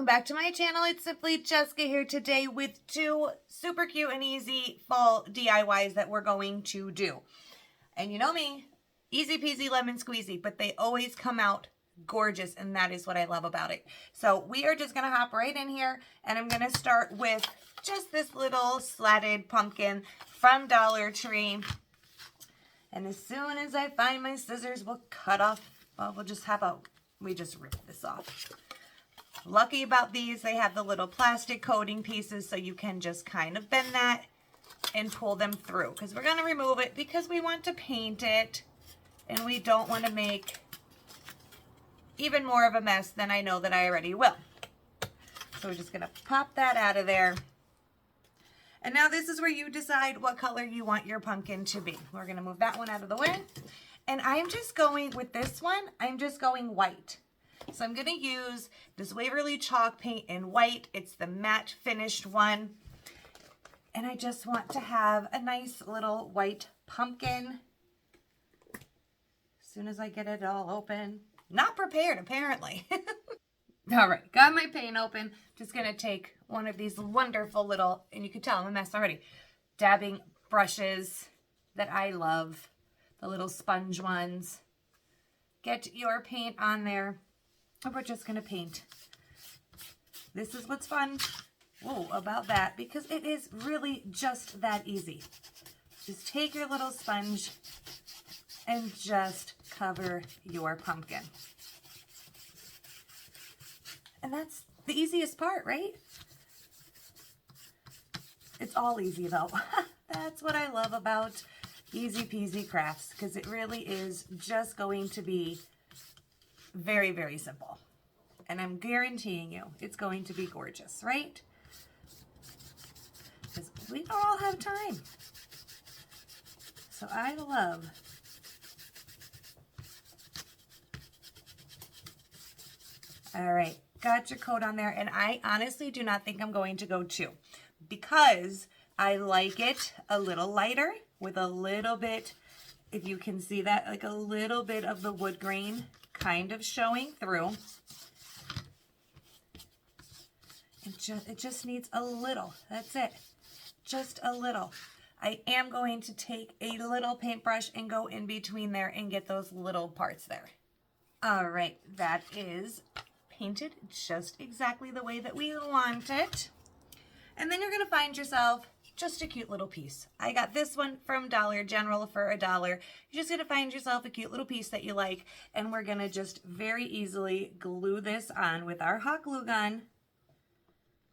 welcome back to my channel. It's Simply Jessica here today with two super cute and easy fall DIYs that we're going to do. And you know me, easy peasy lemon squeezy, but they always come out gorgeous, and that is what I love about it. So we are just going to hop right in here, and I'm going to start with just this little slatted pumpkin from Dollar Tree. And as soon as I find my scissors, we'll cut off, well, we just rip this off. Lucky about these, they have the little plastic coating pieces, so you can just kind of bend that and pull them through, because we're going to remove it because we want to paint it and we don't want to make even more of a mess than I know that I already will. So we're just going to pop that out of there. And now this is where you decide what color you want your pumpkin to be. We're going to move that one out of the way. And I'm just going, with this one, I'm just going white. So I'm going to use this Waverly chalk paint in white. It's the matte finished one. And I just want to have a nice little white pumpkin. As soon as I get it all open. Not prepared, apparently. All right, got my paint open. Just going to take one of these wonderful little, and you can tell I'm a mess already, dabbing brushes that I love. The little sponge ones. Get your paint on there. And we're just going to paint. This is what's fun about that, because it is really just that easy. Just take your little sponge and just cover your pumpkin. And that's the easiest part, right? It's all easy though. That's what I love about easy peasy crafts, because it really is just going to be very, very simple. And I'm guaranteeing you it's going to be gorgeous, right? Because we don't all have time. So I love all right, got your coat on there, and I honestly do not think I'm going to go two, because I like it a little lighter with a little bit, if you can see that, like a little bit of the wood grain kind of showing through. It just needs a little, that's it, just a little. I am going to take a little paintbrush and go in between there and get those little parts there. All right, that is painted just exactly the way that we want it. And then you're going to find yourself just a cute little piece. I got this one from Dollar General for $1. You're just going to find yourself a cute little piece that you like, and we're going to just very easily glue this on with our hot glue gun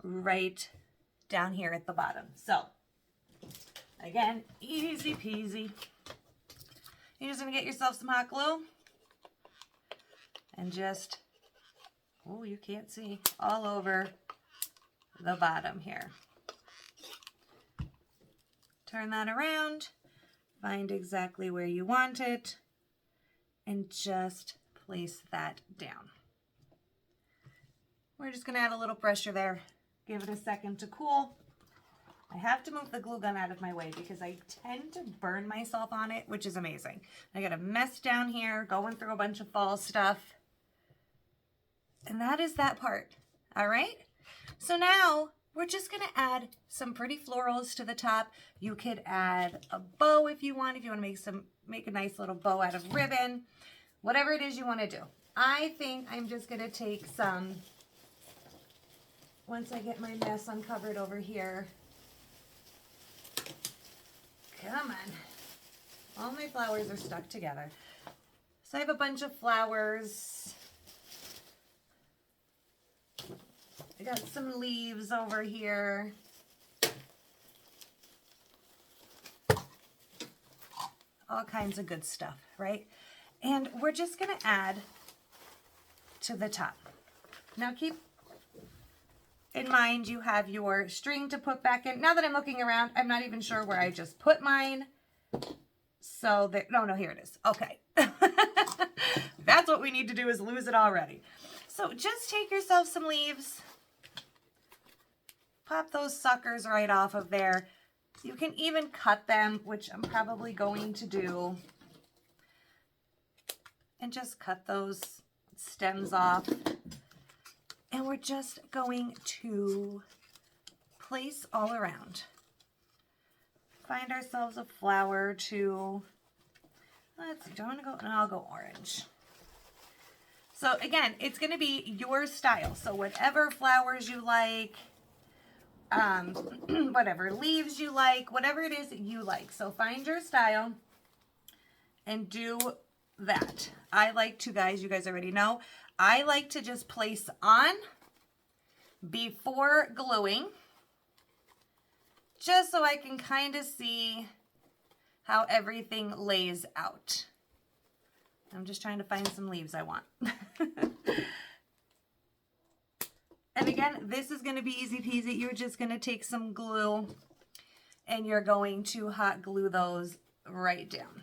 right down here at the bottom. So again, easy peasy. You're just going to get yourself some hot glue and just, oh, you can't see, all over the bottom here. Turn that around, find exactly where you want it, and just place that down. We're just going to add a little pressure there. Give it a second to cool. I have to move the glue gun out of my way because I tend to burn myself on it, which is amazing. I got a mess down here, going through a bunch of fall stuff. And that is that part. All right? So now we're just going to add some pretty florals to the top. You could add a bow if you want to make a nice little bow out of ribbon. Whatever it is you want to do. I think I'm just going to take some, once I get my mess uncovered over here. Come on. All my flowers are stuck together. So I have a bunch of flowers. I got some leaves over here. All kinds of good stuff, right? And we're just going to add to the top. Now keep in mind you have your string to put back in. Now that I'm looking around, I'm not even sure where I just put mine. So there, no, here it is. Okay. That's what we need to do, is lose it already. So just take yourself some leaves. Pop those suckers right off of there. You can even cut them, which I'm probably going to do. And just cut those stems off. And we're just going to place all around. Find ourselves a flower to, let's see, do I want to go, no, I'll go orange. So again, it's going to be your style. So whatever flowers you like, whatever leaves you like, whatever it is that you like. So find your style and do that. I like to, guys, you guys already know, I like to just place on before gluing, just so I can kind of see how everything lays out. I'm just trying to find some leaves I want. And again, this is going to be easy peasy. You're just going to take some glue and you're going to hot glue those right down.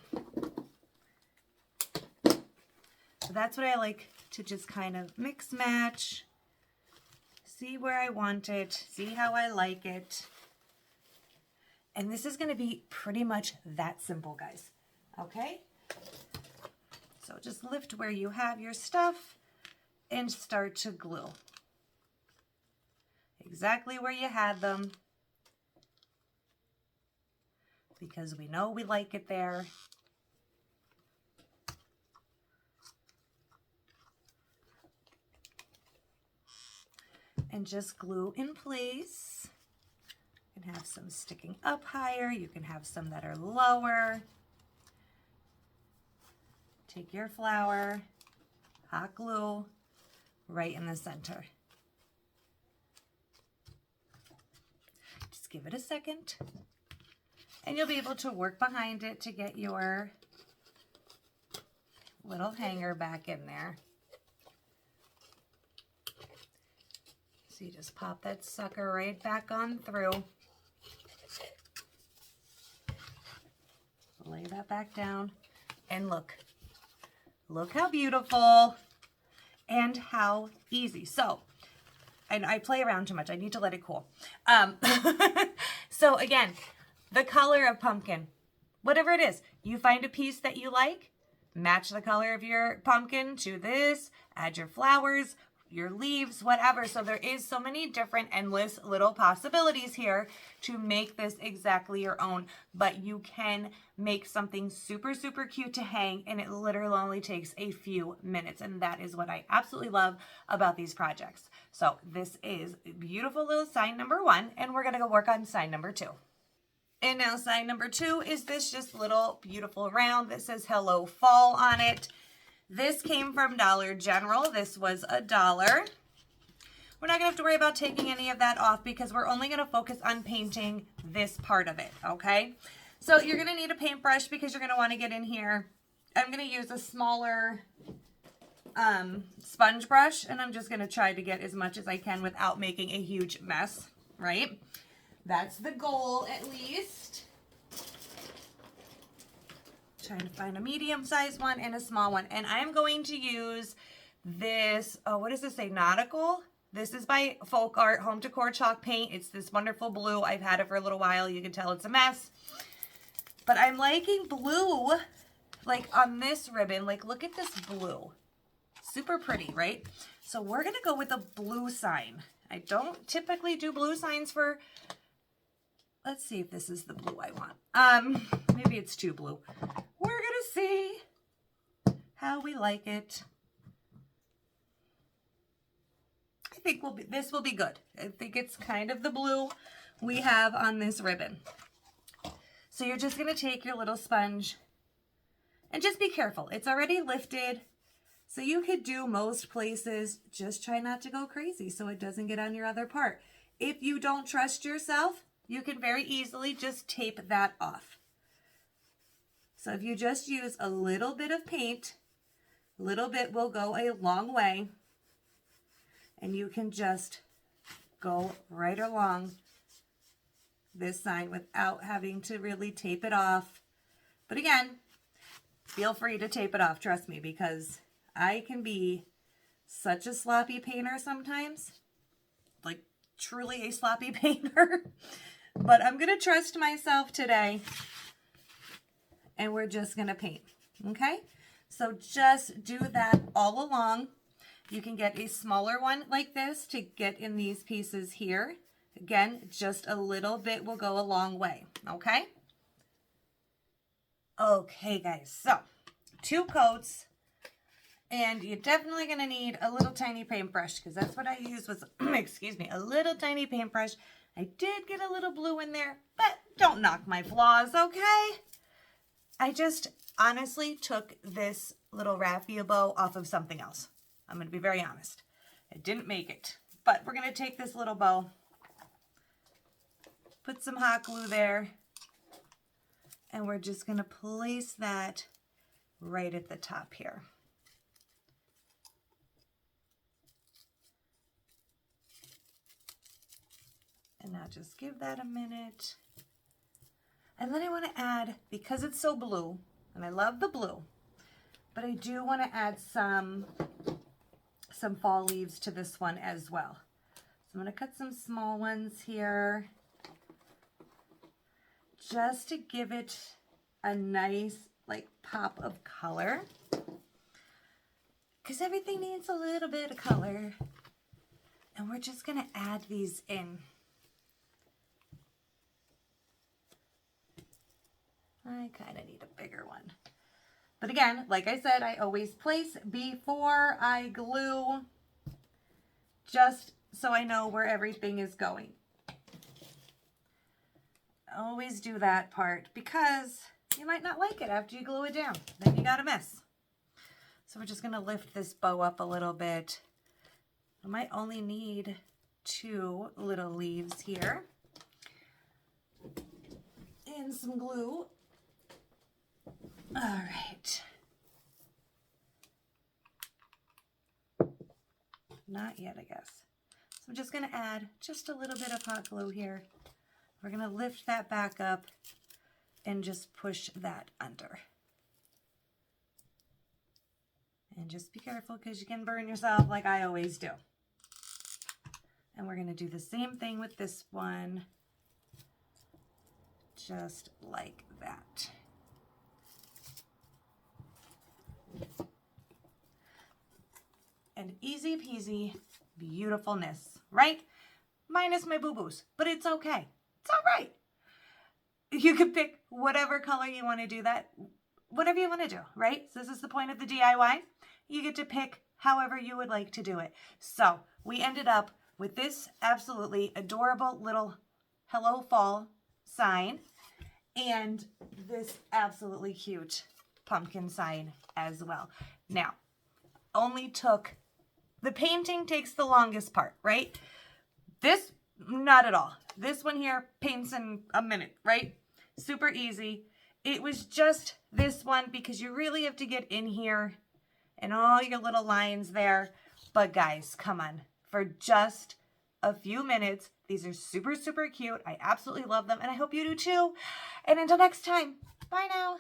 So that's what I like to just kind of mix match, see where I want it, see how I like it. And this is going to be pretty much that simple, guys. Okay? So just lift where you have your stuff and start to glue. Exactly where you had them, because we know we like it there. And just glue in place. You can have some sticking up higher. You can have some that are lower. Take your flower, hot glue right in the center. Just give it a second. And you'll be able to work behind it to get your little hanger back in there. So you just pop that sucker right back on through. Lay that back down. And look how beautiful and how easy. So, and I play around too much. I need to let it cool. So again, the color of pumpkin, whatever it is, you find a piece that you like, match the color of your pumpkin to this, add your flowers, your leaves, whatever. So there is so many different endless little possibilities here to make this exactly your own, but you can make something super, super cute to hang, and it literally only takes a few minutes. And that is what I absolutely love about these projects. So this is beautiful little sign number 1, and we're going to go work on sign number 2. And now sign number 2 is this just little beautiful round that says Hello Fall on it. This came from Dollar General. This was $1. We're not going to have to worry about taking any of that off because we're only going to focus on painting this part of it, okay? So you're going to need a paintbrush because you're going to want to get in here. I'm going to use a smaller sponge brush, and I'm just going to try to get as much as I can without making a huge mess, right? That's the goal, at least. Trying to find a medium-sized one and a small one. And I'm going to use this, what does this say, Nautical? This is by Folk Art Home Decor Chalk Paint. It's this wonderful blue. I've had it for a little while. You can tell it's a mess. But I'm liking blue, like on this ribbon. Like, look at this blue. Super pretty, right? So we're going to go with a blue sign. I don't typically do blue signs for... Let's see if this is the blue I want. Maybe it's too blue. We're going to see how we like it. I think this will be good. I think it's kind of the blue we have on this ribbon. So you're just going to take your little sponge and just be careful. It's already lifted, so you could do most places. Just try not to go crazy so it doesn't get on your other part. If you don't trust yourself, you can very easily just tape that off. So if you just use a little bit of paint, a little bit will go a long way. And you can just go right along this sign without having to really tape it off. But again, feel free to tape it off, trust me, because I can be such a sloppy painter sometimes. Like, truly a sloppy painter. But I'm going to trust myself today, and we're just going to paint, okay? So just do that all along. You can get a smaller one like this to get in these pieces here. Again, just a little bit will go a long way, okay? Okay, guys, so 2 coats, and you're definitely going to need a little tiny paintbrush because that's what I used was, excuse me, a little tiny paintbrush. I did get a little blue in there, but don't knock my flaws, okay? I just honestly took this little raffia bow off of something else. I'm going to be very honest. I didn't make it, but we're going to take this little bow, put some hot glue there, and we're just going to place that right at the top here. And now just give that a minute. And then I want to add, because it's so blue, and I love the blue, but I do want to add some fall leaves to this one as well. So I'm going to cut some small ones here, just to give it a nice like pop of color, because everything needs a little bit of color. And we're just going to add these in. I kind of need a bigger one. But again, like I said, I always place before I glue, just so I know where everything is going. Always do that part because you might not like it after you glue it down. Then you got a mess. So we're just going to lift this bow up a little bit. I might only need 2 little leaves here. And some glue. All right. Not yet, I guess. So I'm just going to add just a little bit of hot glue here. We're going to lift that back up and just push that under. And just be careful because you can burn yourself like I always do. And we're going to do the same thing with this one. Just like that. And easy peasy beautifulness, right? Minus my boo-boos, but it's okay. It's all right. You can pick whatever color you want to do that, whatever you want to do, right? So this is the point of the DIY. You get to pick however you would like to do it. So we ended up with this absolutely adorable little Hello Fall sign and this absolutely cute pumpkin sign as well. Now, only took, the painting takes the longest part, right? This, not at all. This one here paints in a minute, right? Super easy. It was just this one because you really have to get in here and all your little lines there. But guys, come on. For just a few minutes, these are super, super cute. I absolutely love them and I hope you do too. And until next time, bye now.